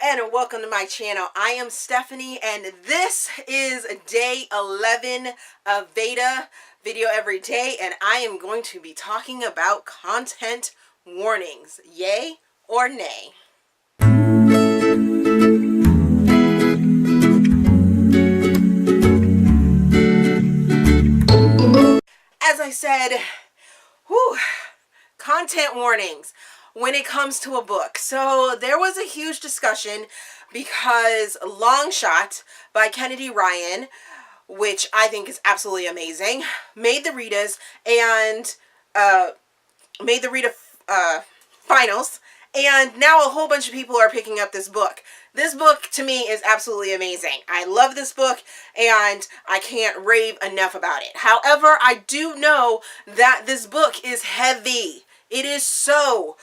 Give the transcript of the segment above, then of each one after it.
and welcome to my channel. I am Stephanie and this is day 11 of VEDA, video every day, and I am going to be talking about content warnings. Yay or nay? As I said, content warnings when it comes to a book. So there was a huge discussion because Long Shot by Kennedy Ryan, which I think is absolutely amazing, made the Redas and made the Rita finals, and now a whole bunch of people are picking up this book. This book to me is absolutely amazing. I love this book and I can't rave enough about it. However, I do know that this book is heavy. It is so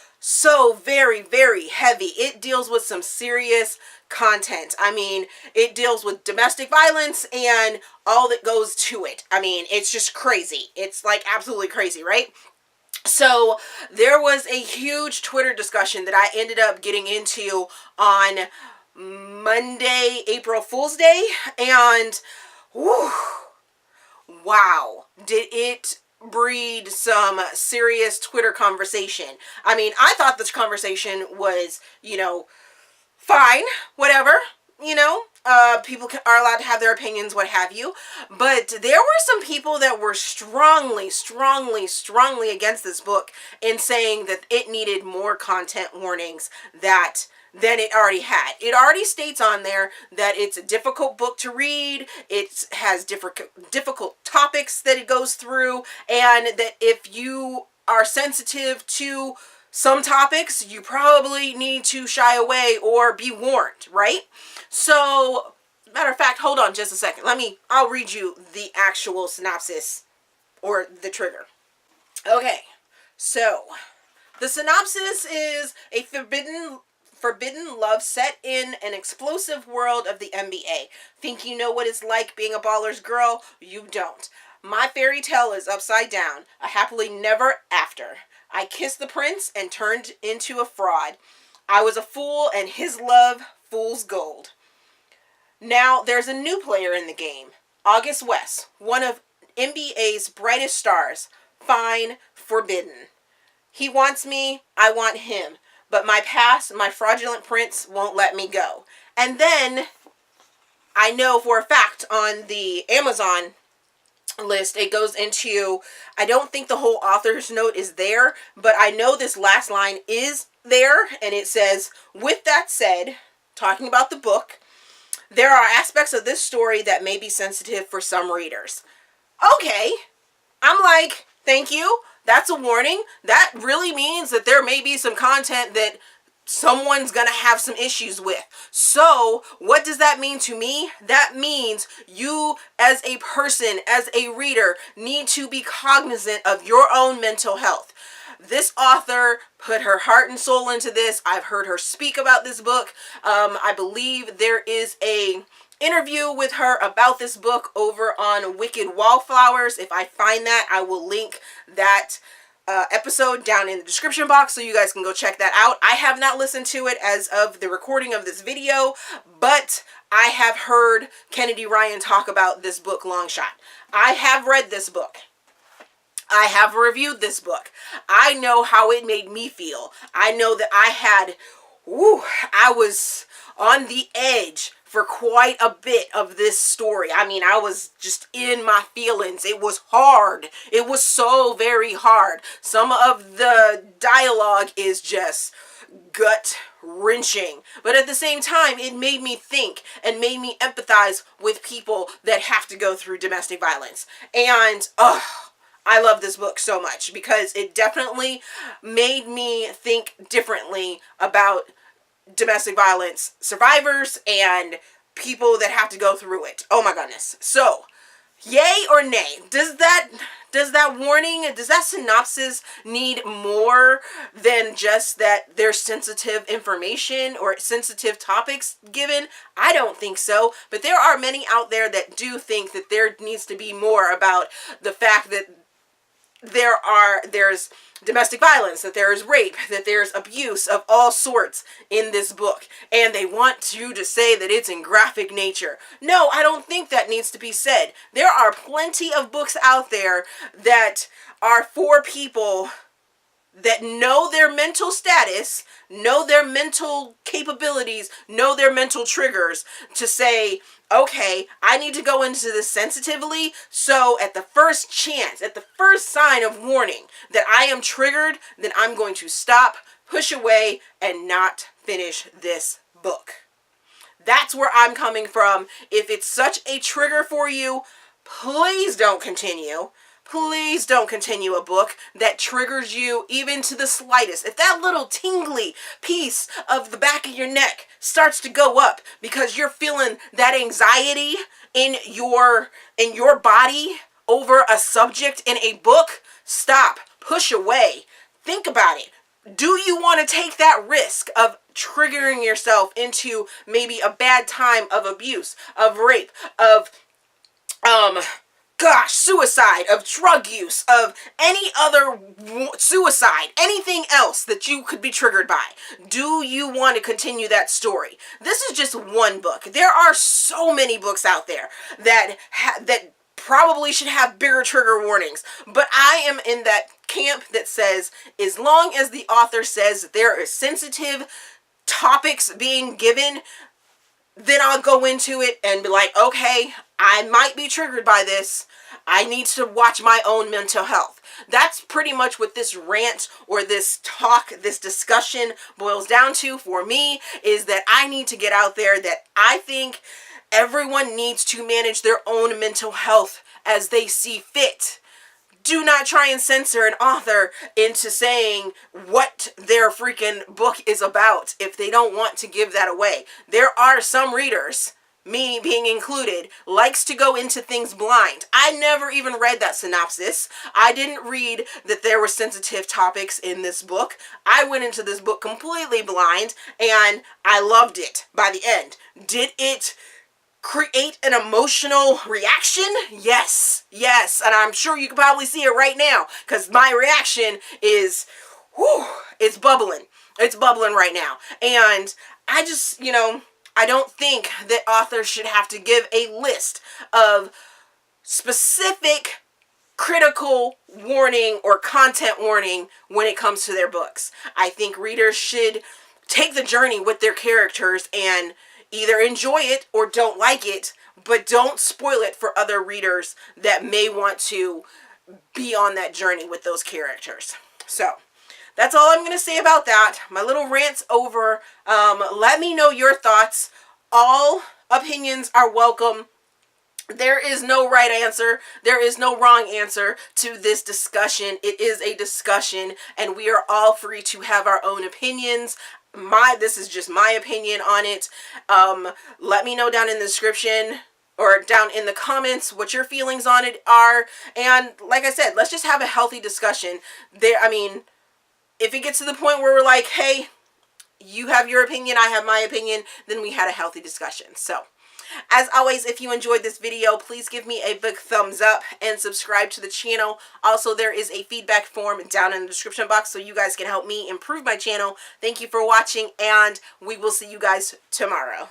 very, very heavy. It deals with some serious content. I mean, it deals with domestic violence and all that goes to it. I mean, it's just crazy. It's like absolutely crazy, right? So there was a huge Twitter discussion that I ended up getting into on Monday, April Fool's Day, and whew, wow, did it breed some serious Twitter conversation. I mean, I thought this conversation was, fine, whatever, people are allowed to have their opinions, what have you, but there were some people that were strongly against this book in saying that it needed more content warnings than it already had. It already states on there that it's a difficult book to read, it has difficult topics that it goes through, and that if you are sensitive to some topics, you probably need to shy away or be warned, right? So, matter of fact, hold on just a second. I'll read you the actual synopsis or the trigger. Okay, so the synopsis is a forbidden love set in an explosive world of the NBA. Think you know what it's like being a baller's girl? You don't. My fairy tale is upside down. A happily never after. I kissed the prince and turned into a fraud. I was a fool and his love fool's gold. Now there's a new player in the game. August West, one of NBA's brightest stars. Fine, forbidden. He wants me, I want him. But my past, my fraudulent prince won't let me go. And then I know for a fact on the Amazon list, it goes into, I don't think the whole author's note is there, but I know this last line is there, and it says, with that said, talking about the book, there are aspects of this story that may be sensitive for some readers. Okay, I'm like, thank you. That's a warning. That really means that there may be some content that someone's gonna have some issues with. So what does that mean to me? That means you as a person, as a reader, need to be cognizant of your own mental health. This author put her heart and soul into this. I've heard her speak about this book. I believe there is a interview with her about this book over on Wicked Wallflowers. If I find that, I will link that episode down in the description box so you guys can go check that out. I have not listened to it as of the recording of this video, but I have heard Kennedy Ryan talk about this book, Long Shot. I have read this book. I have reviewed this book. I know how it made me feel. I know that I was on the edge for quite a bit of this story. I mean, I was just in my feelings. It was hard. It was so very hard. Some of the dialogue is just gut-wrenching. But at the same time, it made me think and made me empathize with people that have to go through domestic violence. And, I love this book so much because it definitely made me think differently about domestic violence survivors and people that have to go through it. Oh my goodness. So, yay or nay? Does that warning, does that synopsis need more than just that there's sensitive information or sensitive topics given? I don't think so, but there are many out there that do think that there needs to be more about the fact that there's domestic violence, that there is rape, that there's abuse of all sorts in this book, and they want you to say that it's in graphic nature. No, I don't think that needs to be said. There are plenty of books out there that are for people that know their mental status, know their mental capabilities, know their mental triggers, to say, okay, I need to go into this sensitively, so at the first chance, at the first sign of warning that I am triggered, then I'm going to stop, push away, and not finish this book. That's where I'm coming from. If it's such a trigger for you, please don't continue. Please don't continue a book that triggers you even to the slightest. If that little tingly piece of the back of your neck starts to go up because you're feeling that anxiety in your body over a subject in a book, stop, push away, think about it. Do you want to take that risk of triggering yourself into maybe a bad time of abuse, of rape, of suicide, of drug use, of any other suicide, anything else that you could be triggered by? Do you want to continue that story? This is just one book. There are so many books out there that probably should have bigger trigger warnings, but I am in that camp that says, as long as the author says that there are sensitive topics being given, then I'll go into it and be like, okay, I might be triggered by this. I need to watch my own mental health. That's pretty much what this rant or this talk, this discussion boils down to for me, is that I need to get out there that I think everyone needs to manage their own mental health as they see fit. Do not try and censor an author into saying what their freaking book is about if they don't want to give that away. There are some readers, me being included, likes to go into things blind. I never even read that synopsis. I didn't read that there were sensitive topics in this book. I went into this book completely blind, and I loved it by the end. Did it create an emotional reaction? Yes, and I'm sure you can probably see it right now, because my reaction is, it's bubbling. It's bubbling right now. And I just, I don't think that authors should have to give a list of specific critical warning or content warning when it comes to their books. I think readers should take the journey with their characters and either enjoy it or don't like it, but don't spoil it for other readers that may want to be on that journey with those characters. So that's all I'm going to say about that. My little rant's over. Let me know your thoughts. All opinions are welcome. There is no right answer. There is no wrong answer to this discussion. It is a discussion, and we are all free to have our own opinions. This is just my opinion on it. Let me know down in the description or down in the comments what your feelings on it are. And like I said, let's just have a healthy discussion. If it gets to the point where we're like, hey, you have your opinion, I have my opinion, then we had a healthy discussion. So, as always, if you enjoyed this video, please give me a big thumbs up and subscribe to the channel. Also, there is a feedback form down in the description box so you guys can help me improve my channel. Thank you for watching, and we will see you guys tomorrow.